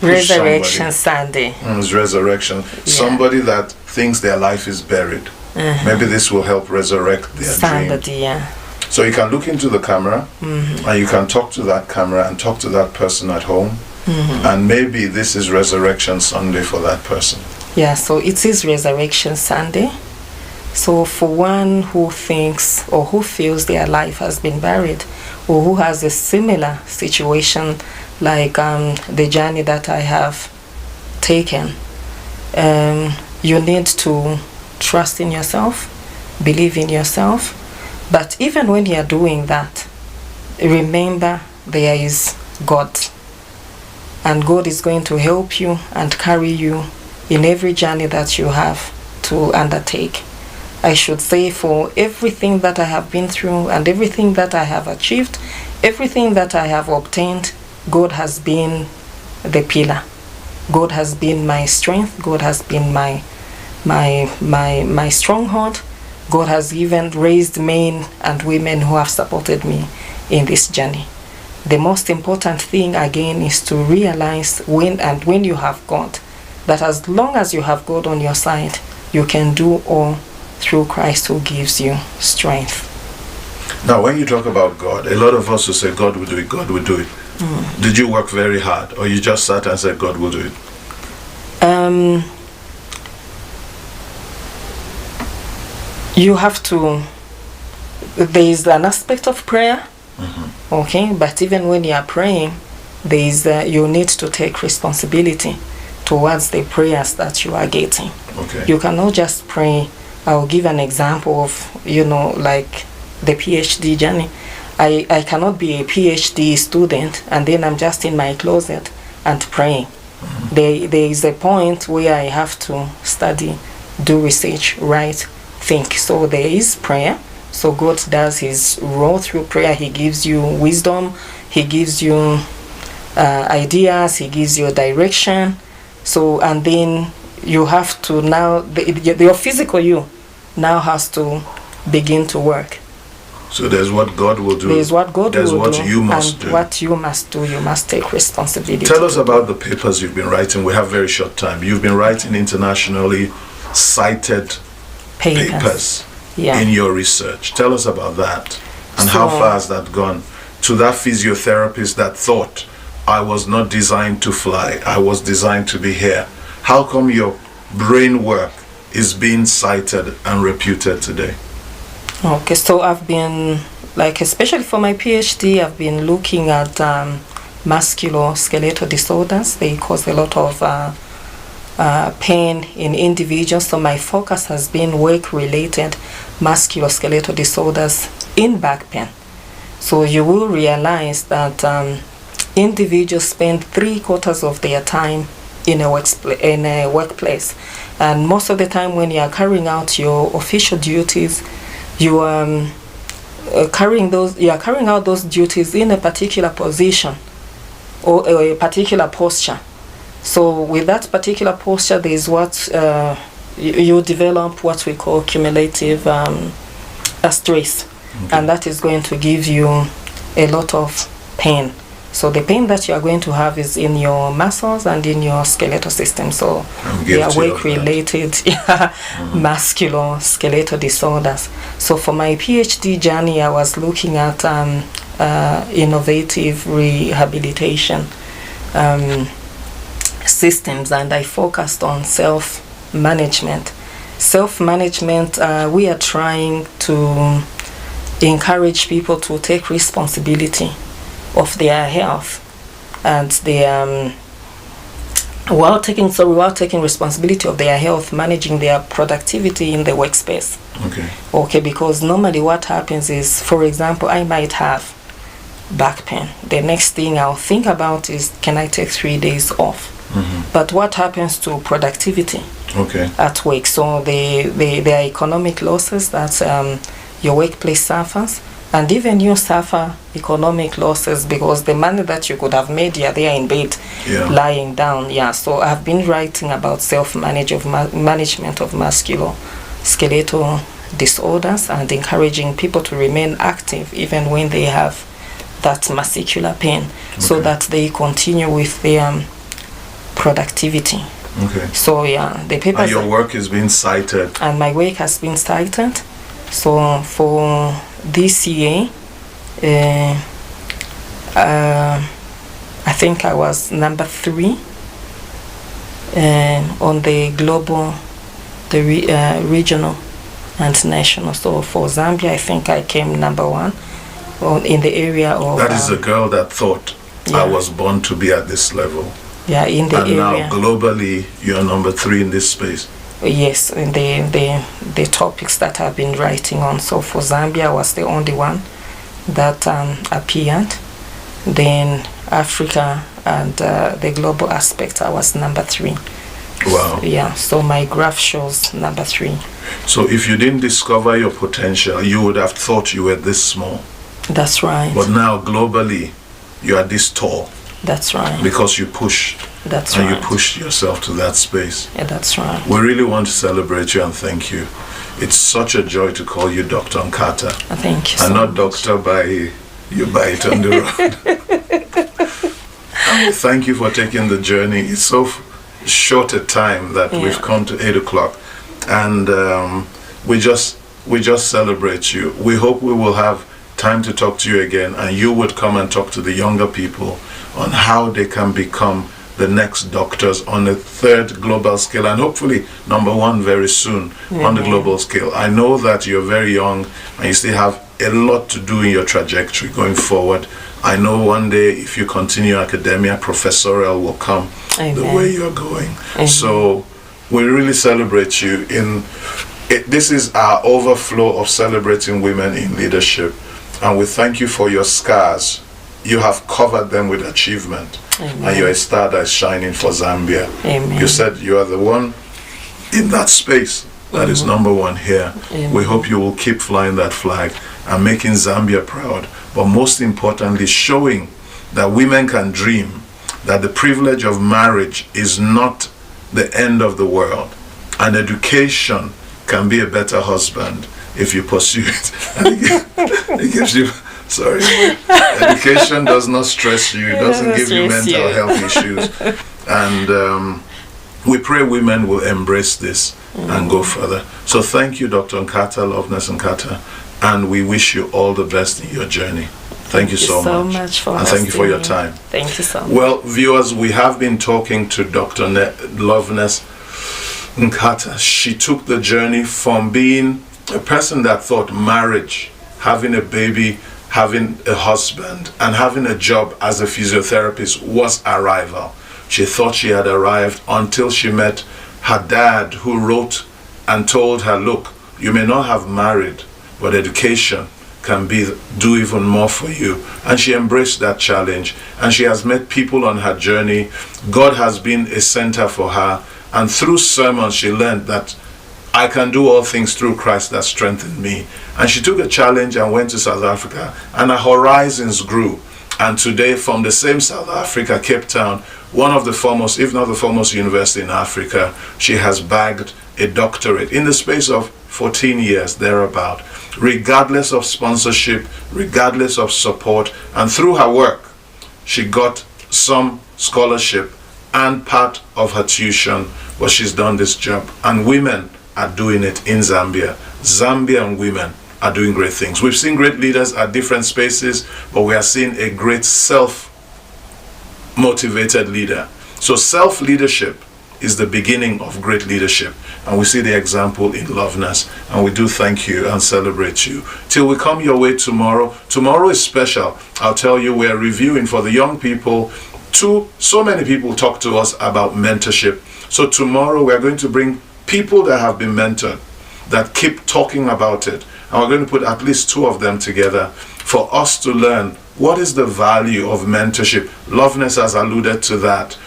Resurrection Sunday. It's resurrection. Yeah. Somebody that thinks their life is buried. Maybe this will help resurrect their dream. So you can look into the camera and you can talk to that camera and talk to that person at home. And maybe this is Resurrection Sunday for that person. Yeah, so it is Resurrection Sunday. So for one who thinks or who feels their life has been buried, or who has a similar situation like the journey that I have taken, you need to trust in yourself, believe in yourself. But even when you are doing that, remember there is God. And God is going to help you and carry you in every journey that you have to undertake. I should say, for everything that I have been through and everything that I have achieved, everything that I have obtained, God has been the pillar. God has been my strength. God has been my stronghold. God has even raised men and women who have supported me in this journey. The most important thing again is to realize when you have God, that as long as you have God on your side, you can do all through Christ who gives you strength. Now, when you talk about God, a lot of us will say, God will do it, God will do it. Did you work very hard, or you just sat and said, God will do it? You have to, there is an aspect of prayer, but even when you are praying, there is you need to take responsibility towards the prayers that you are getting. You cannot just pray I'll give an example of, like the PhD journey. I cannot be a PhD student and then I'm just in my closet and praying. Mm-hmm. There is a point where I have to study, do research, write, think. So there is prayer. So God does his role through prayer. He gives you wisdom. He gives you ideas. He gives you direction. So, and then you have to now, your physical you now has to begin to work. So there's what God will do. There's what God will do. There's what you must do. What you must do, you must take responsibility. Tell us about the papers you've been writing. We have very short time. You've been writing internationally cited papers in your research. Tell us about that. And how far has that gone? To that physiotherapist that thought, I was not designed to fly. I was designed to be here. How come your brain work is being cited and reputed today? Okay, so I've been, especially for my PhD, I've been looking at musculoskeletal disorders. They cause a lot of pain in individuals. So my focus has been work-related musculoskeletal disorders in back pain. So you will realize that individuals spend 3/4 of their time in a workplace, and most of the time when you are carrying out your official duties, you are carrying out those duties in a particular position or a particular posture. So with that particular posture, there is what you develop what we call cumulative stress, and that is going to give you a lot of pain. So the pain that you are going to have is in your muscles and in your skeletal system. So they are work-related musculoskeletal disorders. So for my PhD journey, I was looking at innovative rehabilitation systems, and I focused on self-management. Self-management, we are trying to encourage people to take responsibility of their health, and while taking responsibility of their health, managing their productivity in the workspace. Okay, because normally what happens is, for example, I might have back pain. The next thing I'll think about is, can I take 3 days off? But what happens to productivity at work? So there are economic losses that your workplace suffers. And even you suffer economic losses because the money that you could have made, they are in bed, lying down. So I've been writing about management of musculoskeletal disorders and encouraging people to remain active even when they have that muscular pain, so that they continue with their productivity. So the papers. And your work is being cited. And my work has been cited. So for this year, I think I was number 3 on the global, regional and national. So for Zambia, I think I came number 1 in the area of... That is a girl that thought, I was born to be at this level. In the area. And now globally, you're number 3 in this space. Yes, in the topics that I've been writing on. So for Zambia, I was the only one that appeared. Then Africa and the global aspect, I was number 3. Wow. So my graph shows number 3. So if you didn't discover your potential, you would have thought you were this small. That's right. But now globally, you are this tall. That's right. Because you pushed. That's and right. you pushed yourself to that space. That's right. We really want to celebrate you and thank you. It's such a joy to call you Dr. Nkata. Thank you. And not Doctor by you buy it on the road. And thank you for taking the journey. It's so short a time that we've come to 8 o'clock, and we just celebrate you. We hope we will have time to talk to you again, and you would come and talk to the younger people on how they can become the next doctors on a 3rd global scale, and hopefully number 1 very soon on the global scale. I know that you're very young and you still have a lot to do in your trajectory going forward. I know one day if you continue academia, professorial will come the way you're going. So we really celebrate you in this is our overflow of celebrating women in leadership. And we thank you for your scars. You have covered them with achievement. Amen. And you're a star that is shining for Zambia. Amen. You said you are the one in that space that is number one here. Amen. We hope you will keep flying that flag and making Zambia proud. But most importantly, showing that women can dream, that the privilege of marriage is not the end of the world. And education can be a better husband if you pursue it. It gives you, sorry, education does not stress you. It doesn't give you mental health issues. And we pray women will embrace this and go further. So thank you, Dr. Nkata, Loveness Nkata, and we wish you all the best in your journey. Thank you so much. For and thank you for your time. Thank you so much. Well, viewers, we have been talking to Dr. Loveness Nkata. She took the journey from being a person that thought marriage, having a baby, having a husband, and having a job as a physiotherapist was arrival. She thought she had arrived until she met her dad, who wrote and told her, look, you may not have married, but education can do even more for you. And she embraced that challenge, and she has met people on her journey. God has been a center for her, and through sermons she learned that I can do all things through Christ that strengthened me. And she took a challenge and went to South Africa, and her horizons grew. And today, from the same South Africa, Cape Town, one of the foremost, if not the foremost university in Africa, she has bagged a doctorate in the space of 14 years, thereabout, regardless of sponsorship, regardless of support. And through her work, she got some scholarship and part of her tuition, but she's done this job. And women are doing it in Zambia. Zambian women are doing great things. We've seen great leaders at different spaces, but we are seeing a great self-motivated leader. So self-leadership is the beginning of great leadership. And we see the example in Loveness. And we do thank you and celebrate you. Till we come your way tomorrow. Tomorrow is special. I'll tell you, we're reviewing for the young people. So many people talk to us about mentorship. So tomorrow we're going to bring people that have been mentored, that keep talking about it. And we're going to put at least 2 of them together for us to learn what is the value of mentorship. Loveness has alluded to that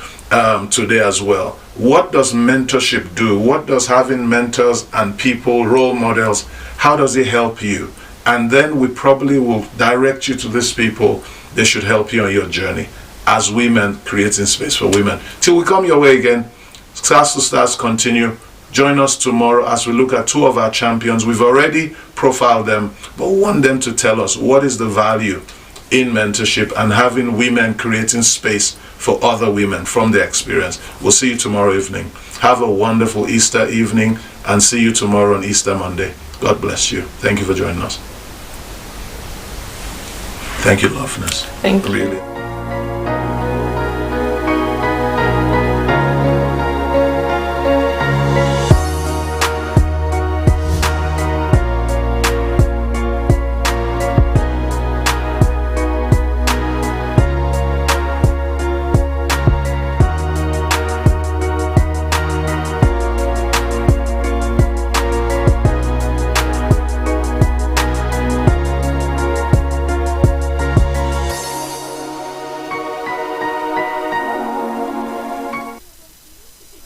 today as well. What does mentorship do? What does having mentors and people, role models, how does it help you? And then we probably will direct you to these people. They should help you on your journey as women, creating space for women. Till we come your way again, Stars to Stars continue. Join us tomorrow as we look at 2 of our champions. We've already profiled them, but we want them to tell us what is the value in mentorship and having women creating space for other women from their experience. We'll see you tomorrow evening. Have a wonderful Easter evening, and see you tomorrow on Easter Monday. God bless you. Thank you for joining us. Thank you, Loveness. Thank you. Really.